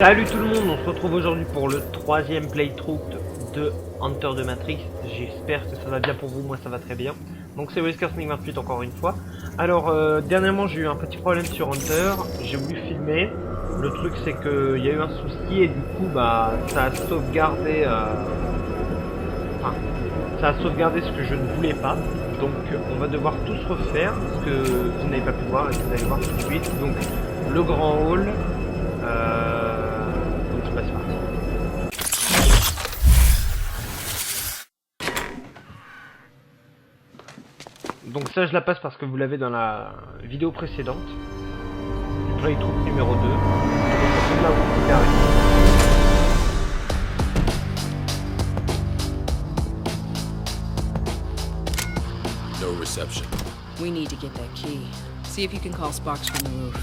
Salut tout le monde, on se retrouve aujourd'hui pour le troisième playthrough de Hunter de Matrix. J'espère que ça va bien pour vous, moi ça va très bien. Donc c'est WhiskersMic28 encore une fois. Alors dernièrement j'ai eu un petit problème sur Hunter, j'ai voulu filmer. Le truc c'est que il y a eu un souci et du coup bah ça a sauvegardé enfin, ça a sauvegardé ce que je ne voulais pas. Donc on va devoir tous refaire ce que vous n'avez pas pu voir et que vous allez voir tout de suite. Donc le grand hall. Donc c'est parti. Donc ça je la passe parce que vous l'avez dans la vidéo précédente du playthrough numéro 2. Donc là où vous pouvez arrêter. No reception. We need to get that key. See if you can call Sparks from the roof.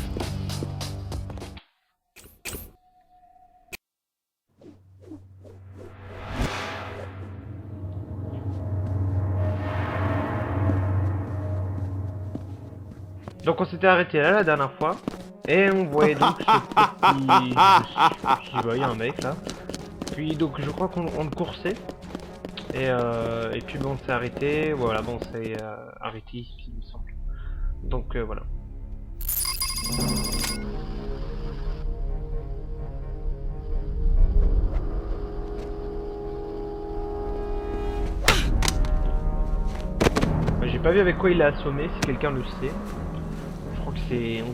Donc on s'était arrêté là la dernière fois et on voyait donc ce petit... Je voyais un mec là. Puis donc je crois qu'on le coursait. Et puis bon on s'est arrêté, voilà bon on s'est arrêté ici il me semble. Donc voilà. J'ai pas vu avec quoi il l'a assommé, si quelqu'un le sait. Je crois que c'est... on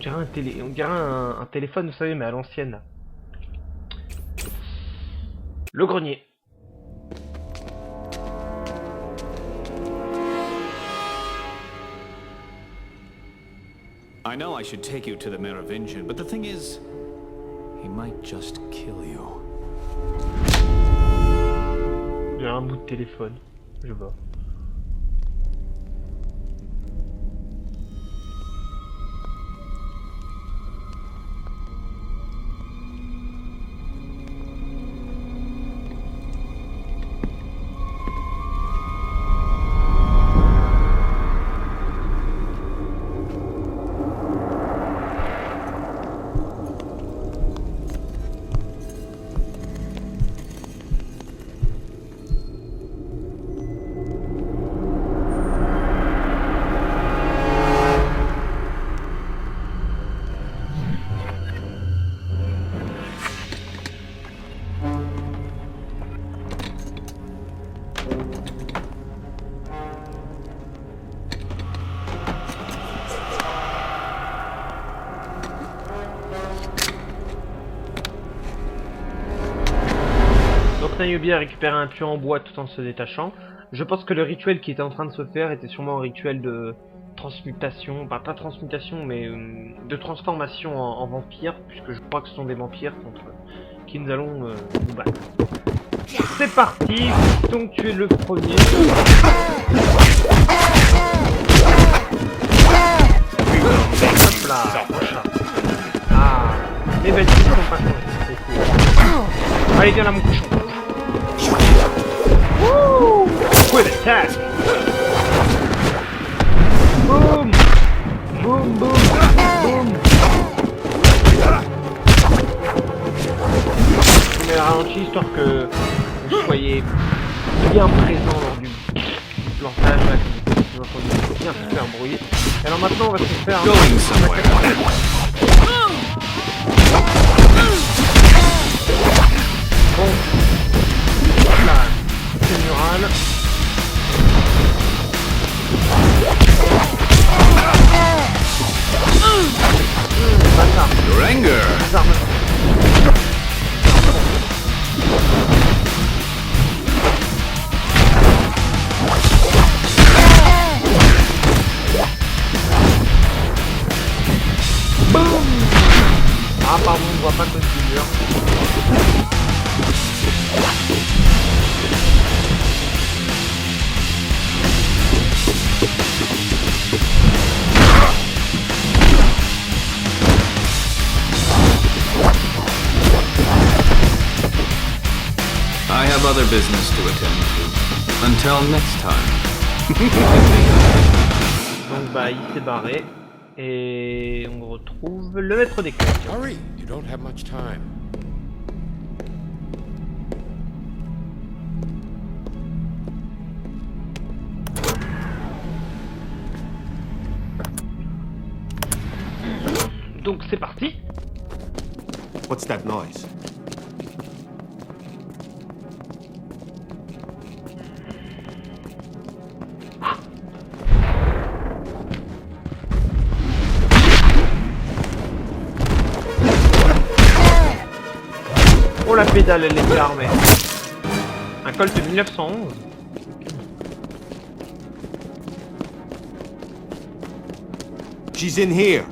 dirait un téléphone, vous savez, mais à l'ancienne là. Le grenier. I know I should take you to the Merovingian, but the thing is, he might just kill you. Il y a un bout de téléphone, je vois. Niobe a récupéré un puits en bois tout en se détachant. Je pense que le rituel qui était en train de se faire était sûrement un rituel de transmutation, enfin pas transmutation mais de transformation en vampire, puisque je crois que ce sont des vampires contre qui nous allons nous battre. C'est parti, donc tu es le premier. Hop là. Ah, les bêtes sont pas changées, c'est cool. Allez viens là mon cochon. Woo! Quick attack! Boom! Boom, boom, boom! Je mets ralenti histoire que vous soyez bien présent lors du plantage, là, que vous entendez bien se faire brouiller. Alors maintenant on va se faire bon, là, c'est mural. Bâtard. Your anger. Les armes. Boum. Ah pardon, on voit pas que c'est dur. I have other business to attend to. Until next time. Donc bah il s'est barré. Et on retrouve le maître des clés. Hurry, you don't have much time. Donc c'est parti. What's that noise? Oh la pédale, elle était armée. Un Colt de 1911. She's in here.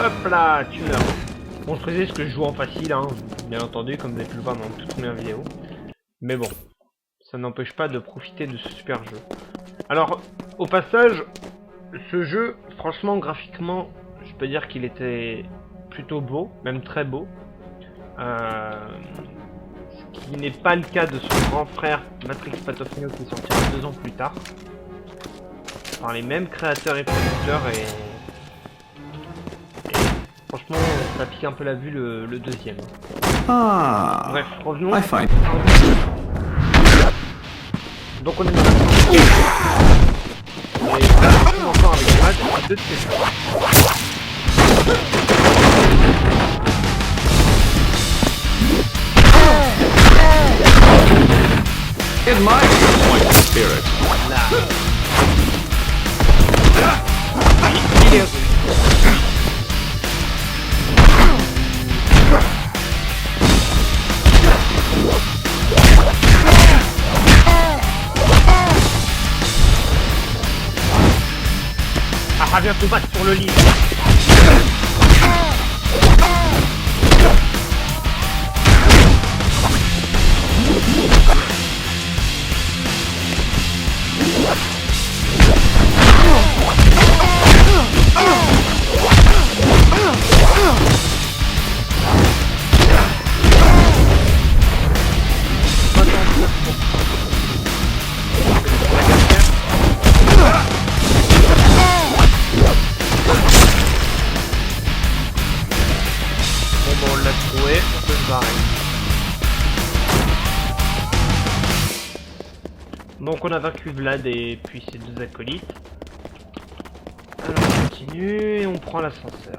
Hop là, tu meurs. Bon, je précise que je joue en facile, hein, bien entendu, comme vous avez pu le voir dans toute première vidéo. Mais bon, ça n'empêche pas de profiter de ce super jeu. Alors, au passage, ce jeu, franchement, graphiquement, je peux dire qu'il était plutôt beau, même très beau. Ce qui n'est pas le cas de son grand frère Matrix Path of Neo qui sortira 2 ans plus tard. Par les mêmes créateurs et producteurs et franchement, ça pique un peu la vue le deuxième. Ah. Bref, revenons. I find. Donc on est dans la chanson. Et on retrouve encore avec Mad de Tesla. It might disappoint the spirit. Il est rude. Ah, viens te battre sur le lit. Donc on a vaincu Vlad et puis ses 2 acolytes. Alors on continue et on prend l'ascenseur.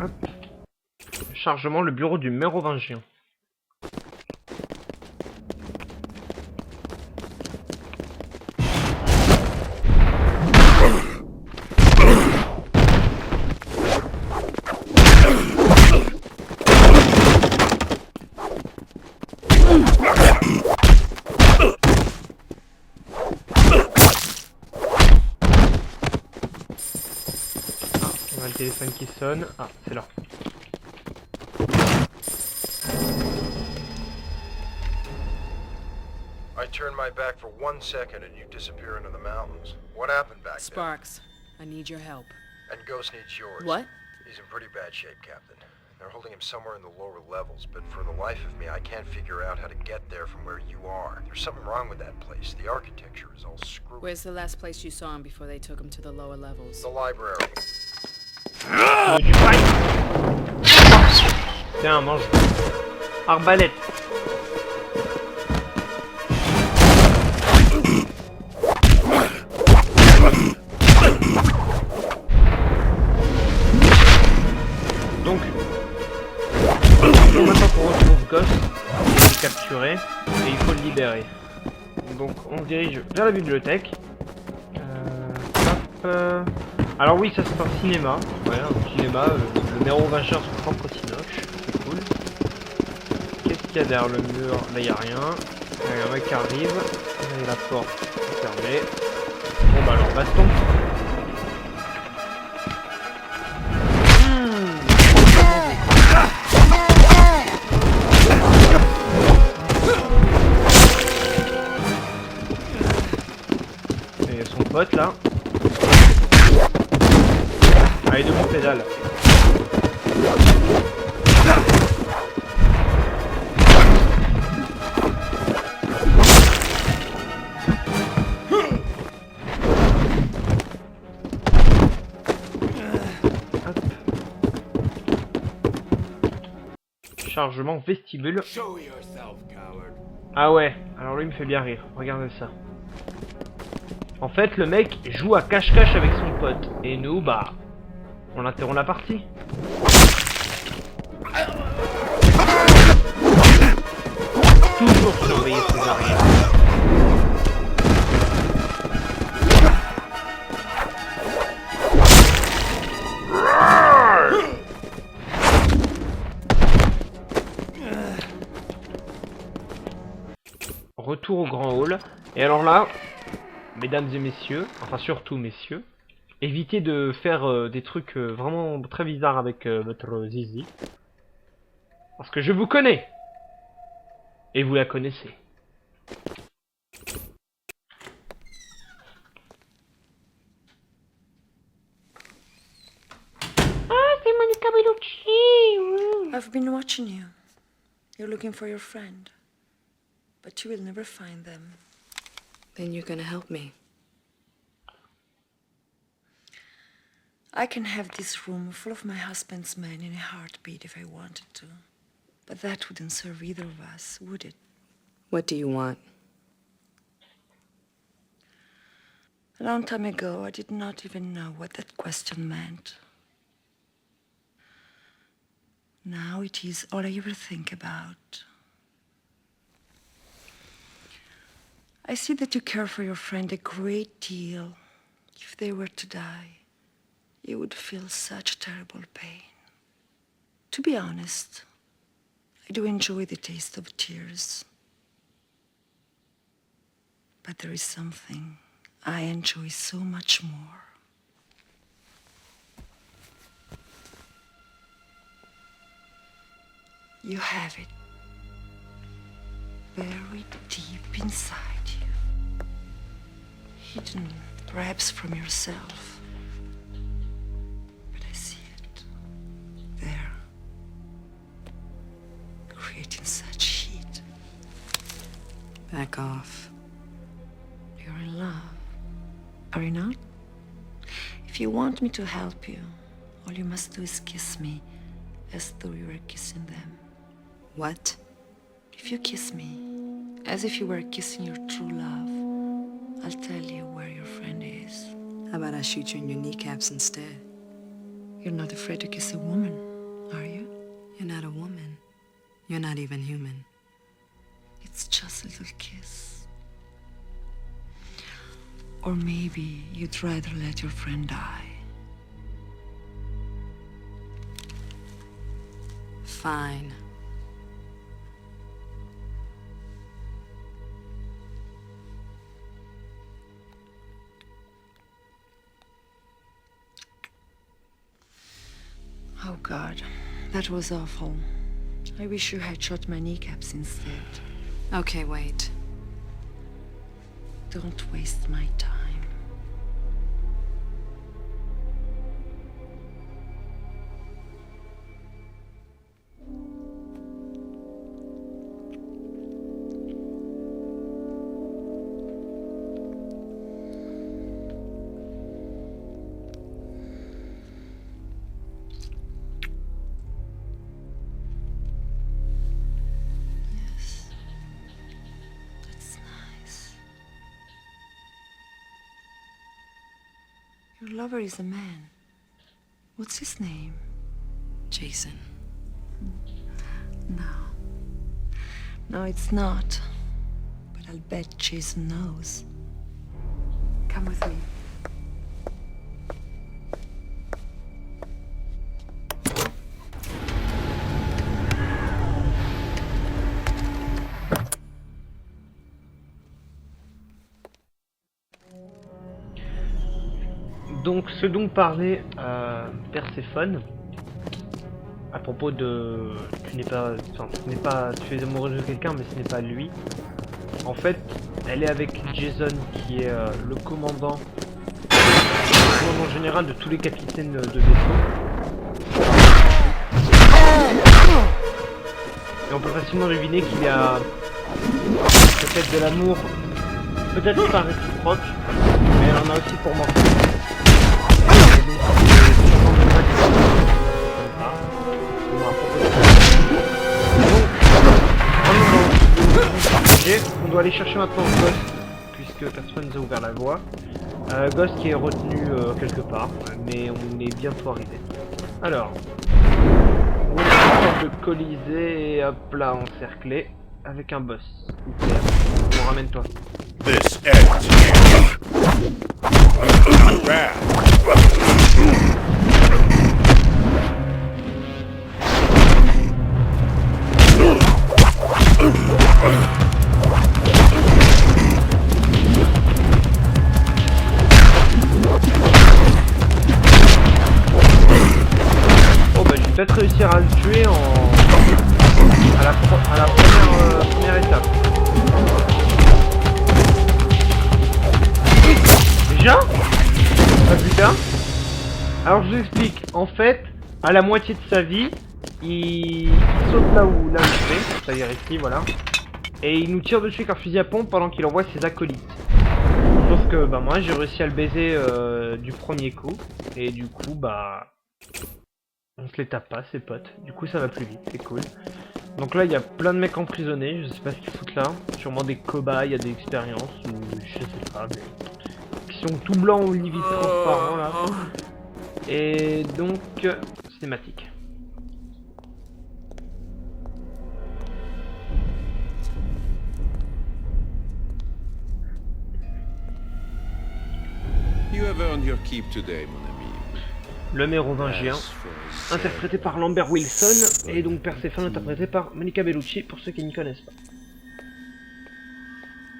Hop. Chargement, le bureau du mérovingien. On a le téléphone qui sonne. Ah, c'est là. I turned my back for 1 second and you disappear into the mountains. What happened back Sparks, I need your help. there? And Ghost needs yours. What? He's in pretty bad shape, Captain. They're holding him somewhere in the lower levels, but for the life of me, I can't figure out how to get there from where you are. There's something wrong with that place. The architecture is all screwed. Where's the last place you saw him before they took him to the lower levels? The library. Du pain. Tiens, mange. Arbalète. Donc, maintenant qu'on retrouve Ghost, il est capturé et il faut le libérer. Donc on se dirige vers la bibliothèque. Hop. Alors oui, ça c'est un cinéma. Ouais, un cinéma. Le mérovingien a son propre cinoche. C'est cool. Qu'est-ce qu'il y a derrière le mur? Là il n'y a rien. Il y a un mec qui arrive. Là, la porte est fermée. Bon bah alors baston. Et son pote là. Allez, de mon pédale. Hop. Chargement vestibule. Show yourself, coward. Ah ouais, alors lui il me fait bien rire, regardez ça. En fait, le mec joue à cache-cache avec son pote. Et nous, bah, on interrompt la partie. Toujours surveiller ses arrières. Retour au grand hall. Et alors là, mesdames et messieurs, enfin surtout messieurs, évitez de faire des trucs vraiment très bizarres avec votre zizi. Parce que je vous connais. Et vous la connaissez. Ah, c'est Monica Bellucci. I've been watching you. You're looking for your friend. But you will never find them. Then you're gonna help me. I can have this room full of my husband's men in a heartbeat if I wanted to. But that wouldn't serve either of us, would it? What do you want? A long time ago, I did not even know what that question meant. Now it is all I ever think about. I see that you care for your friend a great deal. If they were to die, you would feel such terrible pain. To be honest, I do enjoy the taste of tears. But there is something I enjoy so much more. You have it. Very deep inside you. Hidden, perhaps from yourself. But I see it. There. Creating such heat. Back off. You're in love. Are you not? If you want me to help you, all you must do is kiss me as though you were kissing them. What? If you kiss me, as if you were kissing your true love, I'll tell you where your friend is. How about I shoot you in your kneecaps instead? You're not afraid to kiss a woman, are you? You're not a woman. You're not even human. It's just a little kiss. Or maybe you'd rather let your friend die. Fine. Oh, God, that was awful. I wish you had shot my kneecaps instead. Okay, wait. Don't waste my time. Yes, that's nice. Your lover is a man. What's his name? Jason. No. No, it's not. But I'll bet Jason knows. Come with me. Donc, ce dont parlait Perséphone, à propos de... Tu n'es pas... Enfin, ce n'est pas... Tu es amoureuse de quelqu'un, mais ce n'est pas lui. En fait, elle est avec Jason, qui est le commandant général de tous les capitaines de vaisseau. Et on peut facilement deviner qu'il y a peut-être de l'amour, peut-être pas réciproque, mais elle en a aussi pour moi. doit aller chercher maintenant Ghost, puisque personne nous a ouvert la voie. Ghost qui est retenu quelque part, mais on est bientôt arrivé. Alors, on a une sorte de colisée et hop là encerclé avec un boss. Bon, ramène-toi. This ends here. Not bad. Oh bah je vais peut-être réussir à le tuer à la première étape. Déjà? Ah putain. Alors je vous explique, en fait, à la moitié de sa vie, il saute là où il fait, c'est-à-dire ici, voilà. Et il nous tire dessus avec un fusil à pompe pendant qu'il envoie ses acolytes. Sauf que bah moi j'ai réussi à le baiser du premier coup. Et du coup bah on se les tape pas ses potes. Du coup ça va plus vite, c'est cool. Donc là il y a plein de mecs emprisonnés, je sais pas ce qu'ils foutent là. Sûrement des cobayes, il y a des expériences ou je sais pas, mais qui sont tout blancs ou limite transparents là. Et donc cinématique. You have earned your keep today, mon ami. Le mérovingien, As for interprété par Lambert Wilson, et donc Perséphone interprété par Monica Bellucci, pour ceux qui n'y connaissent pas.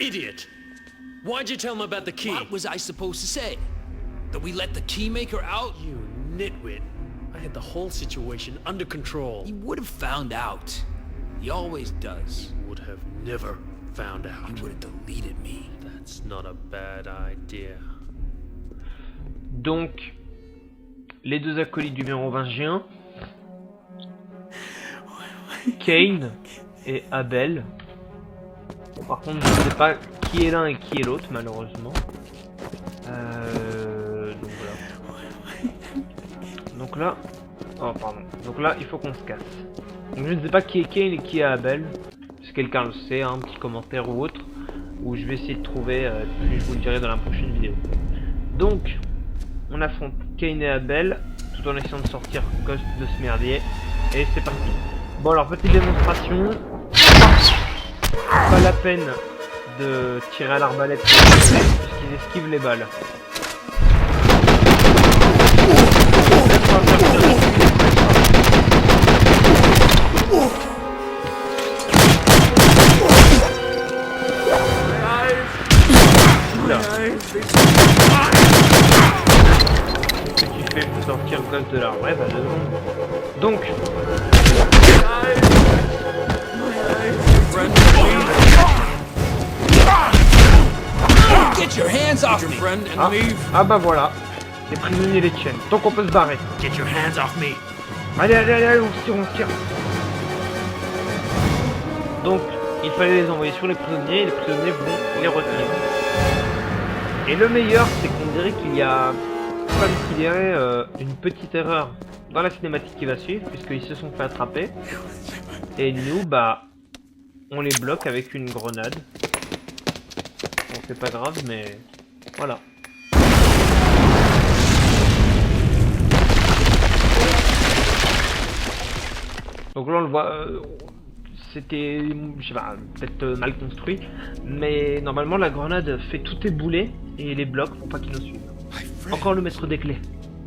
Idiot! Why'd you tell him about the key? What was I supposed to say? That we let the keymaker out? You nitwit. I had the whole situation under control. He would have found out. He always does. Would have never found out. He would have deleted me. That's not a bad idea. Donc, les deux acolytes du mérovingien, Kane et Abel. Bon, par contre, je ne sais pas qui est l'un et qui est l'autre, malheureusement. Donc voilà. Donc là... Oh, pardon. Donc là, il faut qu'on se casse. Donc je ne sais pas qui est Kane et qui est Abel. Si quelqu'un le sait, un petit commentaire ou autre. Ou je vais essayer de trouver, puis je vous le dirai dans la prochaine vidéo. Donc, on affronte Kane et Abel, tout en essayant de sortir Ghost de ce merdier. Et c'est parti. Bon alors, petite démonstration. Pas la peine de tirer à l'arbalète puisqu'ils esquivent les balles. Ce qui fait pour sortir Ghost de là. Ouais, bah de secondes. Donc. Get your hands off me! Ah bah voilà. Les prisonniers les tiennent. Tant qu'on peut se barrer. Get your hands off me! Allez, allez, allez, on se tire, on se tire. Donc, il fallait les envoyer sur les prisonniers et les prisonniers vont les retenir. Et le meilleur, c'est qu'on dirait qu'il y a, comme qu'il y aurait une petite erreur dans la cinématique qui va suivre, puisqu'ils se sont fait attraper. Et nous, bah, on les bloque avec une grenade. Bon, c'est pas grave, mais voilà. Donc là on le voit, c'était, je sais pas, peut-être mal construit, mais normalement la grenade fait tout ébouler et les blocs pour pas qu'ils nous suivent. Encore le maître des clés.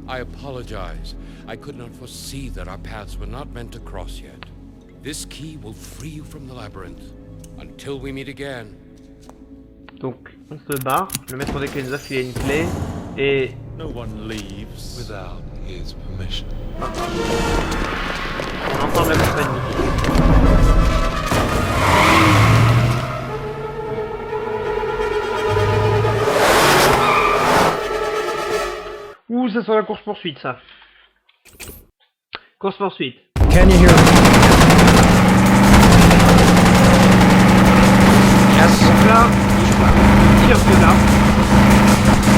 I apologize. I could not foresee that our paths were not meant to cross yet. This key will free you from the labyrinth. Until we meet again. Donc on se barre, le maître des clés nous a filé une clé et... No one leaves without his permission. On entend la compagnie. Ouh, ça sent la course-poursuite, ça. Course-poursuite. Can you hear me? Donc là, il tire de là.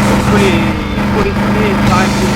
Il faut les tuer et s'arrêter.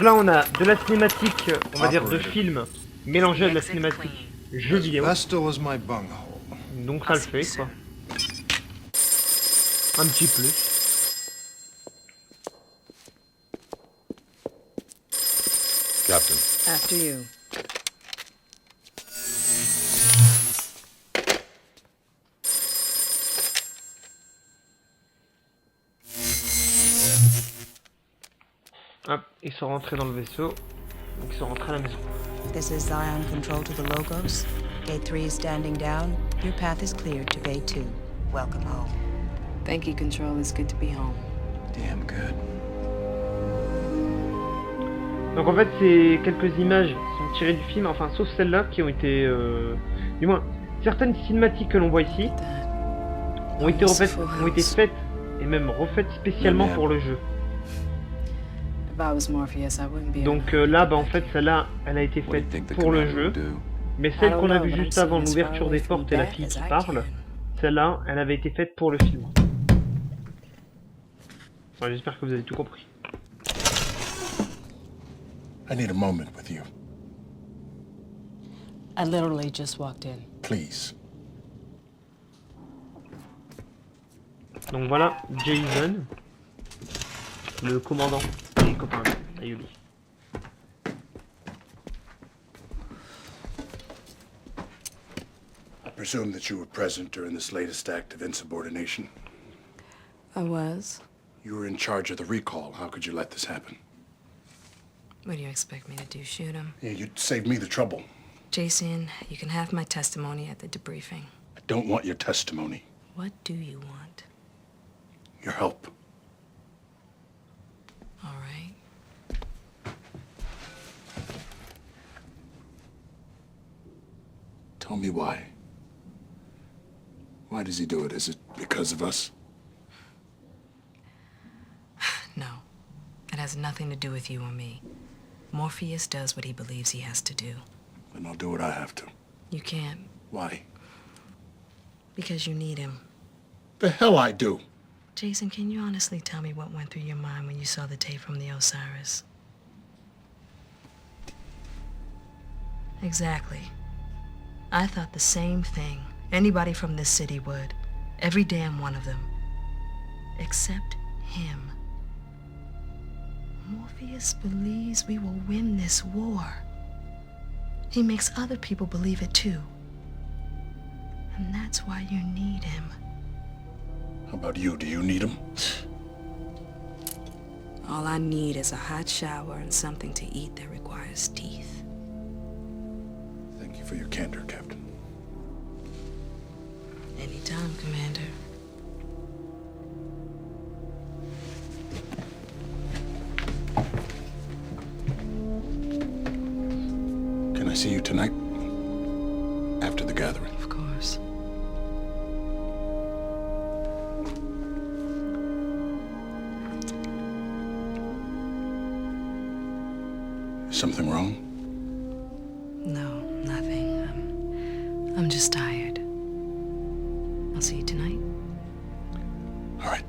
Donc là, on a de la cinématique, on va dire de film, mélangée à de la cinématique jeu vidéo. Donc ça le fait, quoi. Un petit plus. Captain. After you. Hop, ils sont rentrés dans le vaisseau. Donc ils sont rentrés à la maison. This is Zion Control to the Logos. Gate 3 is standing down. Your path is cleared to Bay 2. Welcome home. Thank you, Control. It's good to be home. Damn good. Donc en fait, c'est quelques images qui sont tirées du film, enfin sauf celles-là qui ont été... Du moins, certaines cinématiques que l'on voit ici ont été faites et même refaites spécialement pour le jeu. Donc là, bah en fait, celle-là, elle a été faite pour le jeu. Mais celle qu'on a vue juste avant, l'ouverture des portes et la fille qui parle, celle-là, elle avait été faite pour le film. Enfin, j'espère que vous avez tout compris. I need a moment with you. I literally just walked in. Please. Donc voilà, Jason, le commandant des copains à Yuli. I presume that you were present during this latest act of insubordination. I was. You were in charge of the recall. How could you let this happen? What do you expect me to do, shoot him? Yeah, you saved me the trouble. Jason, you can have my testimony at the debriefing. I don't want your testimony. What do you want? Your help. All right. Tell me why. Why does he do it? Is it because of us? No. It has nothing to do with you or me. Morpheus does what he believes he has to do. Then I'll do what I have to. You can't. Why? Because you need him. The hell I do. Jason, can you honestly tell me what went through your mind when you saw the tape from the Osiris? Exactly. I thought the same thing. Anybody from this city would. Every damn one of them. Except him. Morpheus believes we will win this war. He makes other people believe it too. And that's why you need him. How about you? Do you need him? All I need is a hot shower and something to eat that requires teeth. Thank you for your candor, Captain. Anytime, Commander. Can I see you tonight? After the gathering. Of course. Is something wrong? No, nothing. I'm just tired. I'll see you tonight. All right.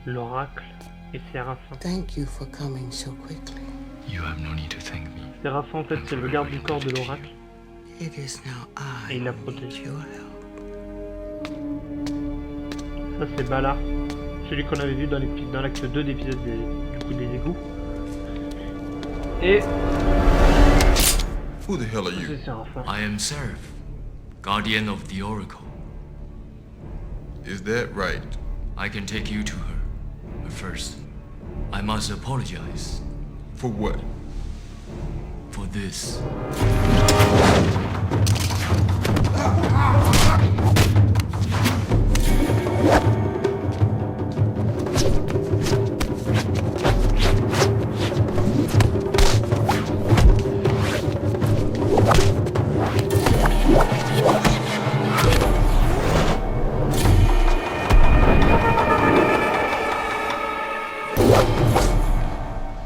L'oracle et Séraphin. Thank you for coming so quickly. You have no need to thank me. Séraphin, en fait, c'est le garde du corps de l'oracle. It is now I Et il la who protège. need your help. Ça, c'est Bala. Celui qu'on avait vu dans l'acte 2 d'épisode des égouts. Et... Who the hell are c'est Séraphin. I am Seraph, guardian of the Oracle. Is that right? I can take you to her. But first, I must apologize For what? for this.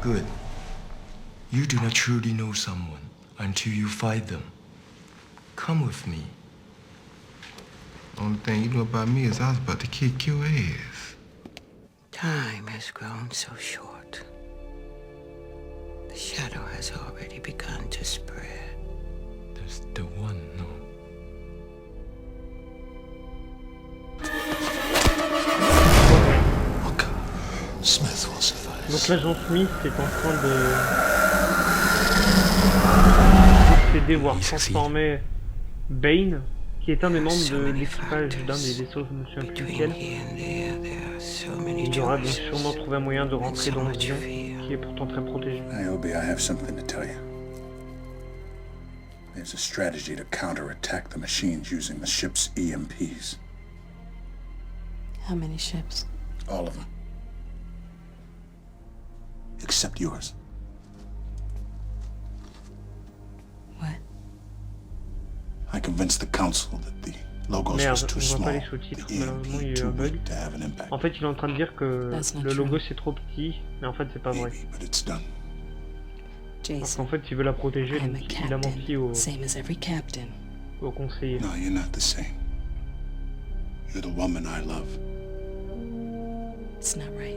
Good. truly know someone until you find them. Come with me. Only thing you know about me is I was about to kick your ass. Time has grown so short. The shadow has already begun to spread. There's the one, no? Smith will suffice. Donc l'agent Smith est en train de posséder, voire transformer Bane, qui est un des membres de l'équipage d'un des vaisseaux, je me souviens plus lequel. Il aura donc sûrement trouvé un moyen de rentrer dans l'avion, qui est pourtant très protégé. Niobe, I have something to tell you. There's a strategy to counterattack the machines using the ship's EMPs. How many ships? All of them. Except yours. What? I convinced the council that the logos was Merde, too on voit small, pas les sous-titres, the malheureusement il y a eu EMP too un bug. weak to have an impact. En fait il est en train de dire que le logo c'est trop petit, mais en fait c'est pas vrai. But it's done. Parce qu'en fait il veut la protéger, donc il a menti au conseiller. No, you're not the same. You're the woman I love. It's not right.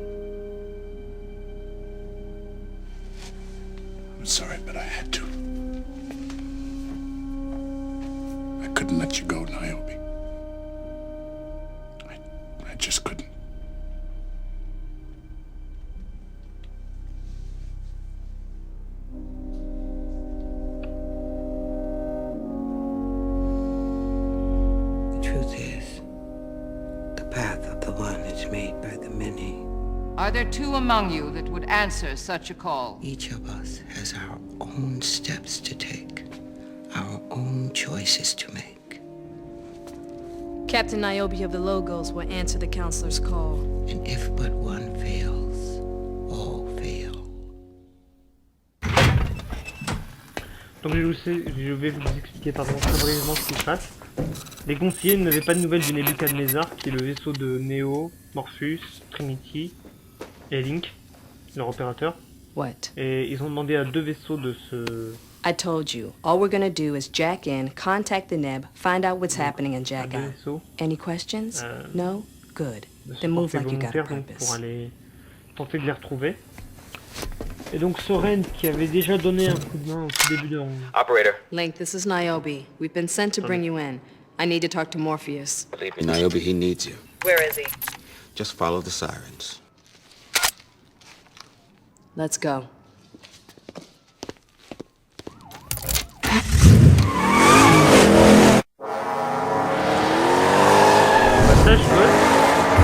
I'm sorry, but I had to. I couldn't let you go, Niobe. I just couldn't. The truth is, the path of the one is made by the many. Are there two among you that would answer such a call? Each of us has our own steps to take, our own choices to make. Captain Niobe of the Logos will answer the counselor's call. And if but one fails, all fail. Donc je vais vous expliquer très brièvement ce qui se passe. Les conseillers n'avaient pas de nouvelles du Nebuchadnezzar, qui est le vaisseau de Neo, Morpheus, Trinity et Link, leur opérateur. What? Et ils ont demandé à 2 vaisseaux de se... I told you, all we're gonna do is jack in, contact the Neb, find out what's happening and jack out. Any questions? No? Good. Then move like you got a purpose. Pour aller tenter de les retrouver. Et donc Soren, qui avait déjà donné un coup de main au tout début de... Operator. Link, this is Niobe. We've been sent to bring you in. I need to talk to Morpheus. Believe me, Niobe, he needs you. Where is he? Just follow the sirens. Let's go. Ça, je veux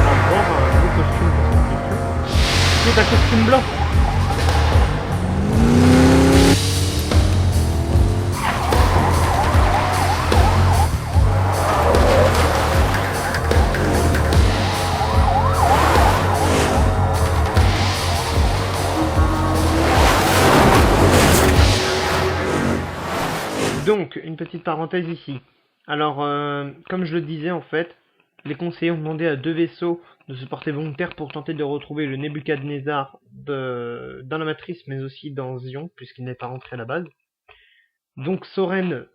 avoir un beau costume pour cette mission. C'est un costume blanc. Donc, une petite parenthèse ici. Alors, comme je le disais en fait, les conseillers ont demandé à 2 vaisseaux de se porter volontaires pour tenter de retrouver le Nebuchadnezzar dans la matrice, mais aussi dans Zion, puisqu'il n'est pas rentré à la base. Donc Soren,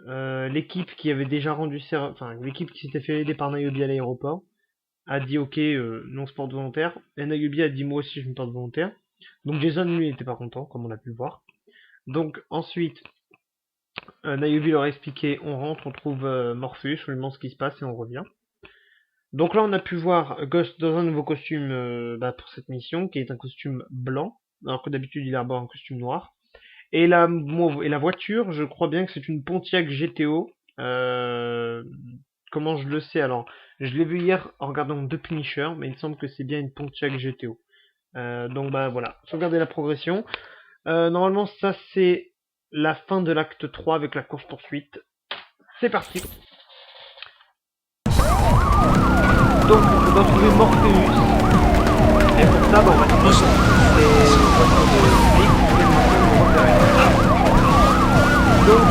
l'équipe qui avait déjà rendu l'équipe qui s'était fait aider par Niobe à l'aéroport, a dit ok, non se porte volontaire, et Niobe a dit moi aussi je me porte volontaire. Donc Jason lui n'était pas content, comme on a pu le voir. Donc ensuite, Niobe leur a expliqué, on rentre, on trouve Morpheus, on lui demande ce qui se passe et on revient. Donc là on a pu voir Ghost dans un nouveau costume pour cette mission, qui est un costume blanc, alors que d'habitude il a un costume noir. Et la voiture, je crois bien que c'est une Pontiac GTO. Comment je le sais? Alors, je l'ai vu hier en regardant The Punisher, mais il me semble que c'est bien une Pontiac GTO. Donc bah voilà, sauvegardez la progression. Normalement ça c'est la fin de l'acte 3 avec la course poursuite. C'est parti. Donc on doit trouver Morpheus. Et pour ça, on va se poser donc,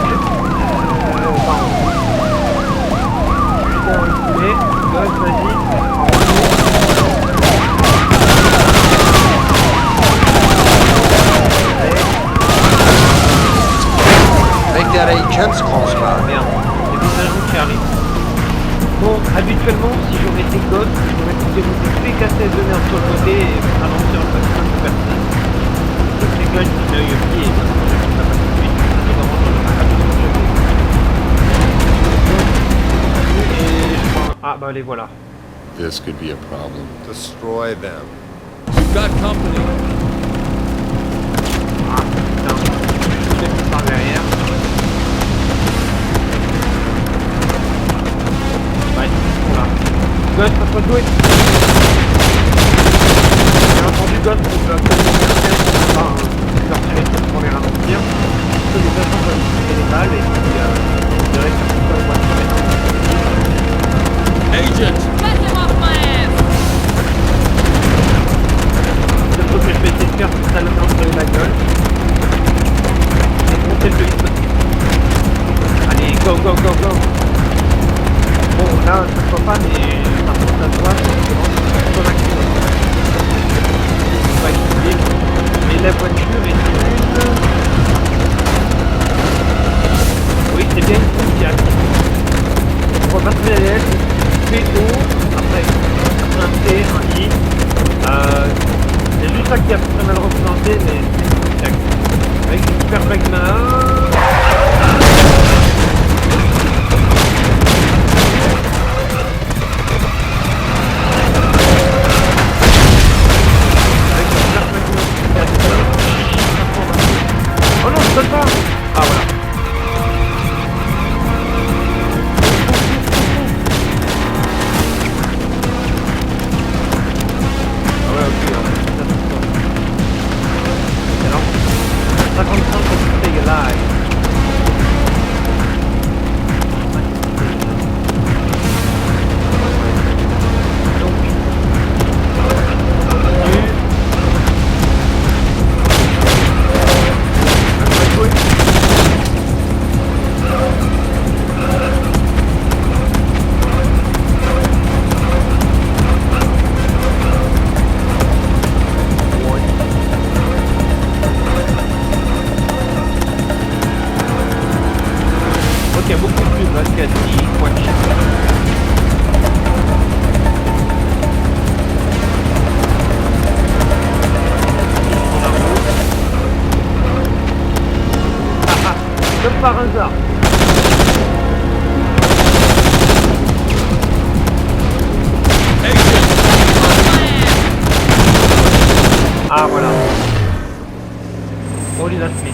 Habituellement, si j'aurais été gosse, j'aurais pu démonter tous les cassettes de merde sur le côté et avancer en face de personne. Donc les gars, je l'œil au pied et ça va pas tout de suite. Et vraiment, j'en ai absolument jamais. Et je crois... Ah bah les voilà. This could be a problem. Destroy them. We've got company. Ah putain, je sais plus par derrière. Ouais, voilà. Gosse, ça peut jouer. J'ai entendu Gosse, on peut absolument rien faire. Enfin, leur tirer pour les ralentir. De toute façon, on va utiliser les balles et puis on dirait que c'est pas le droit de se mettre. Agent! Get him off my ass! Le truc que je vais essayer de faire, c'est ça le dans la gueule. Et monter le rythme. Allez, go, go, go, go! Bon, là, ça ne voit pas, mais par contre, la droite, c'est vraiment son maximum. On va essayer. Mais la voiture est une... Oui, c'est bien une spéciale. On va passer à l'aile, PO, après un T, un I. C'est juste ça qui a très mal représenté, mais c'est une spéciale. Avec une super magma. Oh non, je peux pas. Ah voilà. Ah ouais, ok, alors, 55 pour stay alive. Il y a beaucoup de pubs, là, ce comme par hasard. Ah voilà. Holy last me.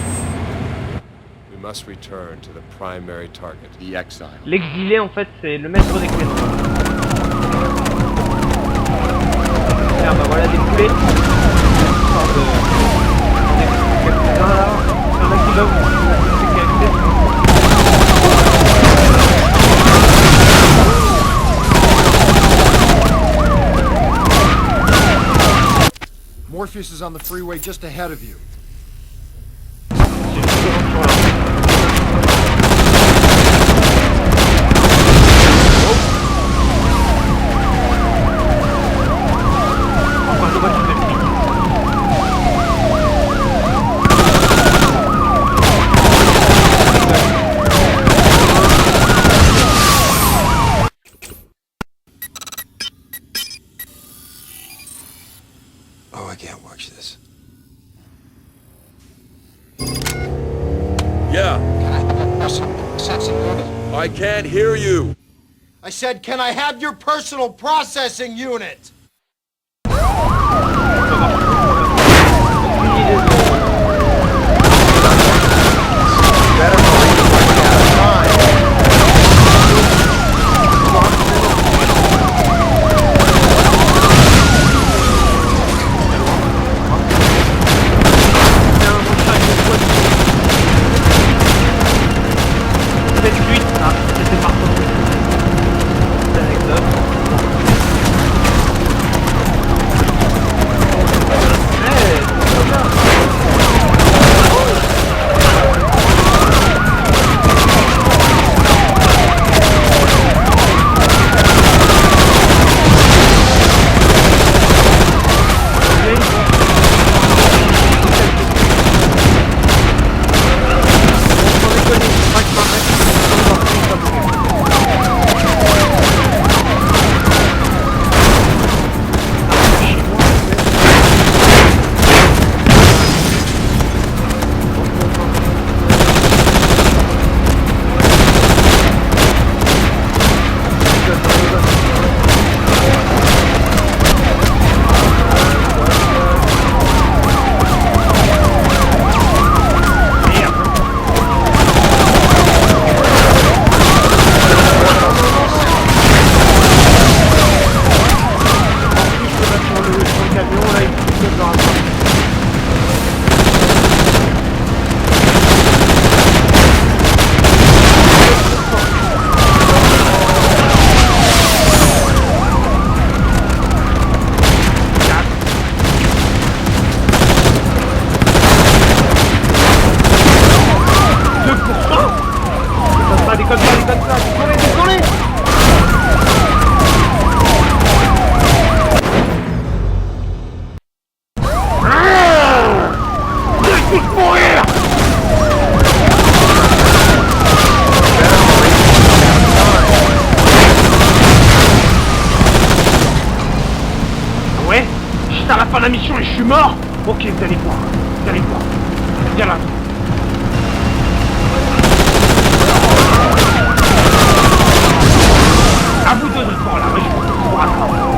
We must return to the primary target, the exile. L'exilé en fait c'est le maître des clés. Ah bah voilà des poulets. Quelques-uns là. Il y en a qui doivent Morpheus is on the freeway just ahead of you. Oh, I can't watch this. Yeah. Can I have a personal processing unit? I can't hear you. I said, can I have your personal processing unit? À la fin de la mission et je suis mort. Ok, vous allez voir. Vous allez voir. Viens là. À vous deux de temps là, mais je vous rattrape.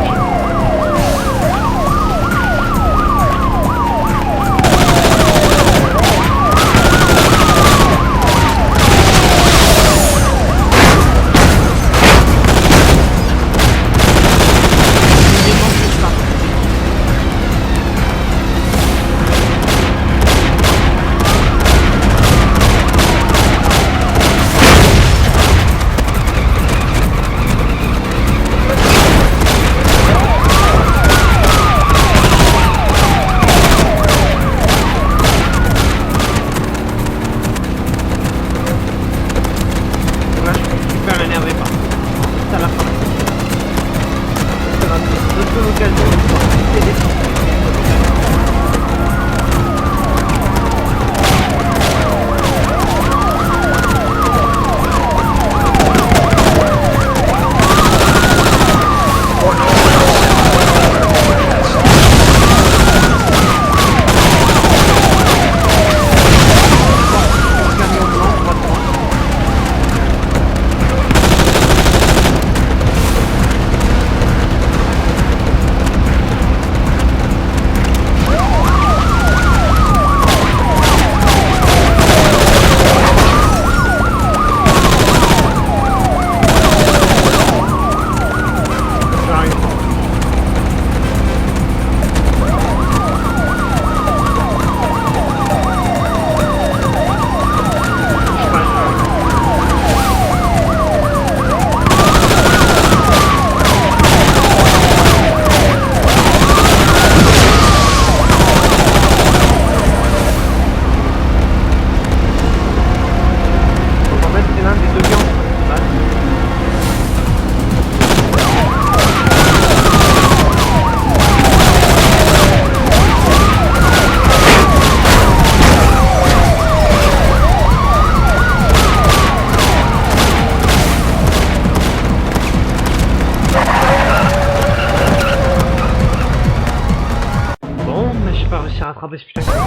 rattraper ce putain de merde.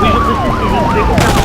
Oui, je précise que je ne fais aucun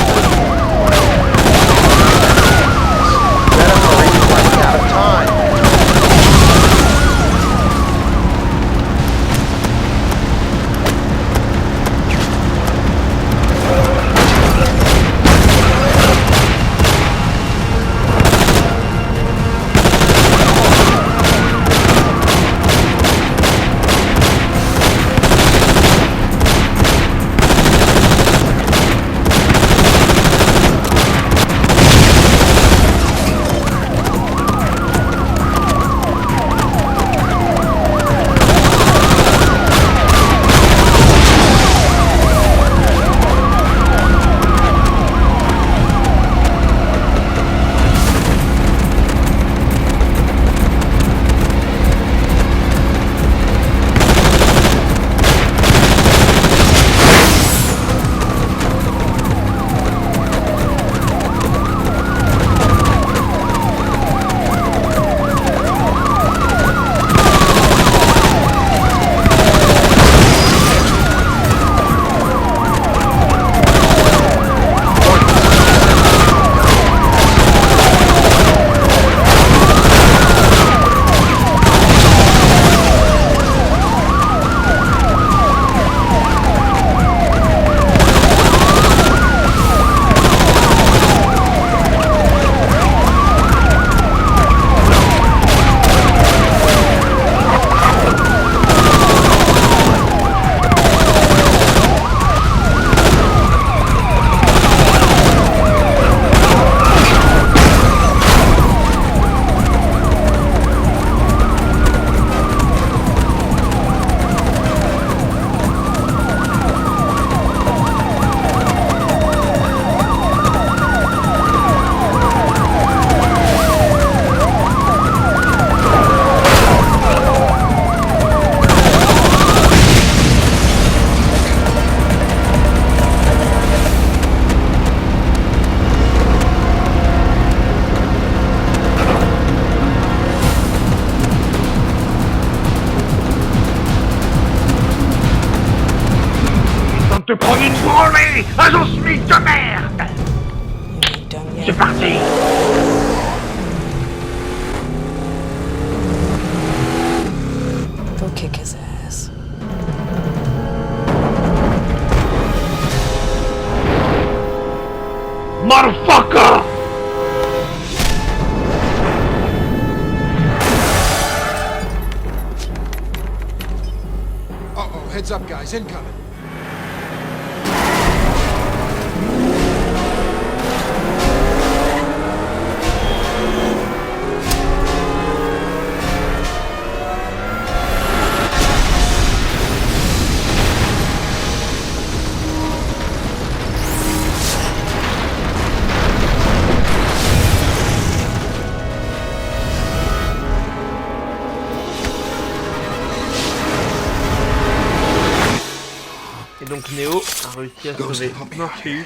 te prends une branlée, agent Smith de merde. C'est parti. Go kick his ass. Motherfucker! Uh-oh, heads up, guys, incoming. Et donc Neo a réussi à sauver Morpheus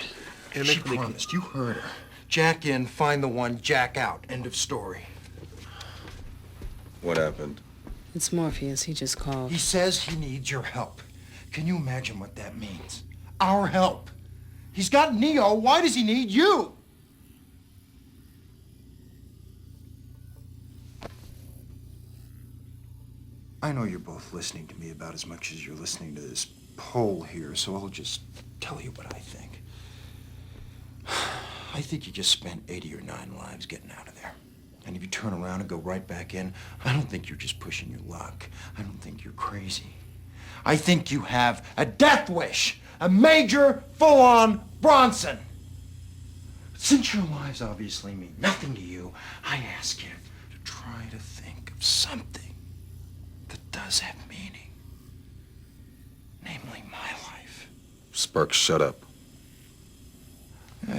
et le She mettre des clés. promised, you heard her. Jack in, find the one, Jack out. End of story. What happened? It's Morpheus. He just called. He says he needs your help. Can you imagine what that means? Our help. He's got Neo. Why does he need you? I know you're both listening to me about as much as you're listening to this poll here, so I'll just tell you what I think. I think you just spent 80 or 9 lives getting out of there. And if you turn around and go right back in, I don't think you're just pushing your luck. I don't think you're crazy. I think you have a death wish, a major, full-on Bronson. Since your lives obviously mean nothing to you, I ask you to try to think of something that does have meaning. Namely, my life. Sparks, shut up.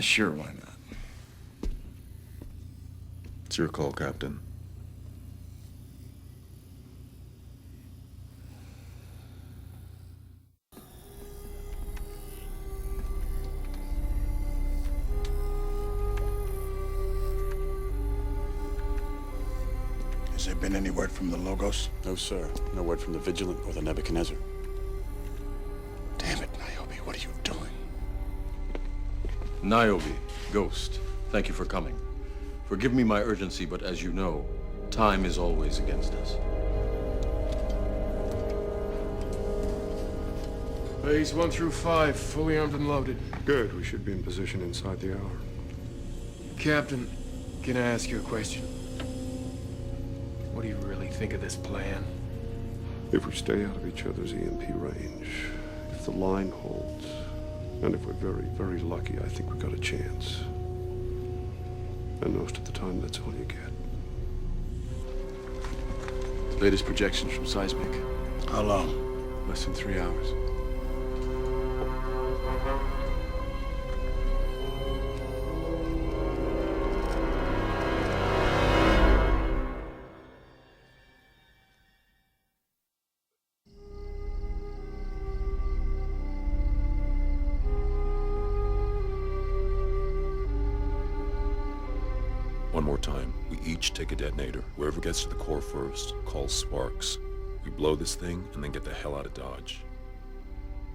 Sure, why not? It's your call, Captain. Has there been any word from the Logos? No, sir. No word from the Vigilant or the Nebuchadnezzar. Damn it, Niobe, what are you doing? Niobe, Ghost, thank you for coming. Forgive me my urgency, but as you know, time is always against us. Phase 1 through 5, fully armed and loaded. Good. We should be in position inside the hour. Captain, can I ask you a question? What do you really think of this plan? If we stay out of each other's EMP range, if the line holds, and if we're very, very lucky, I think we've got a chance. And most of the time, that's all you get. Latest projections from seismic. How long? Less than 3 hours. One more time. We each take a detonator. Whoever gets to the core first, calls Sparks. We blow this thing and then get the hell out of Dodge.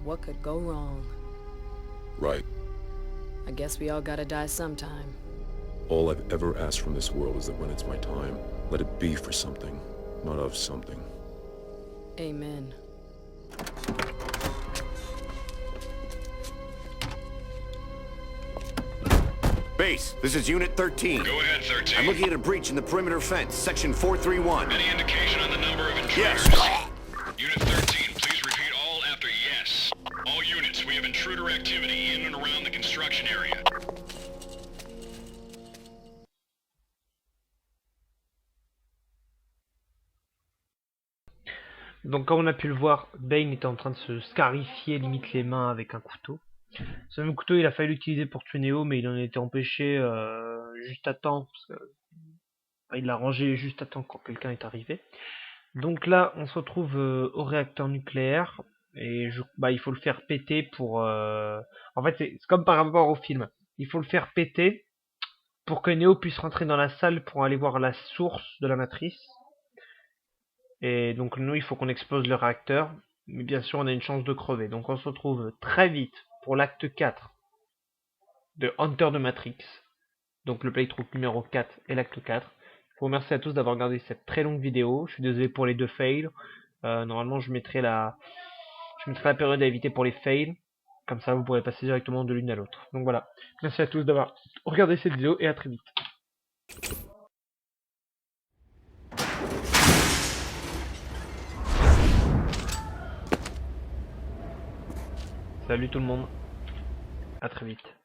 What could go wrong? Right. I guess we all gotta die sometime. All I've ever asked from this world is that when it's my time, let it be for something, not of something. Amen. Base, this is Unit 13. Go ahead, 13. I'm looking at a breach in the perimeter fence, Section 431. Any indication on the number of intruders? Yes. Unit 13, please repeat all after yes. All units, we have intruder activity in and around the construction area. Donc comme on a pu le voir, Bane était en train de se scarifier limite les mains avec un couteau. Ce même couteau il a failli l'utiliser pour tuer Neo, mais il en a été empêché juste à temps. Parce que, il l'a rangé juste à temps quand quelqu'un est arrivé. Donc là on se retrouve au réacteur nucléaire. Et il faut le faire péter pour... En fait c'est comme par rapport au film. Il faut le faire péter pour que Neo puisse rentrer dans la salle pour aller voir la source de la matrice. Et donc nous il faut qu'on explose le réacteur. mais bien sûr on a une chance de crever. Donc on se retrouve très vite pour l'acte 4 de Hunter de Matrix. Donc le playthrough numéro 4 et l'acte 4. Je vous remercie à tous d'avoir regardé cette très longue vidéo. Je suis désolé pour les 2 fails. Normalement je mettrai la période à éviter pour les fails. Comme ça vous pourrez passer directement de l'une à l'autre. Donc voilà. Merci à tous d'avoir regardé cette vidéo et à très vite. Salut tout le monde. À très vite.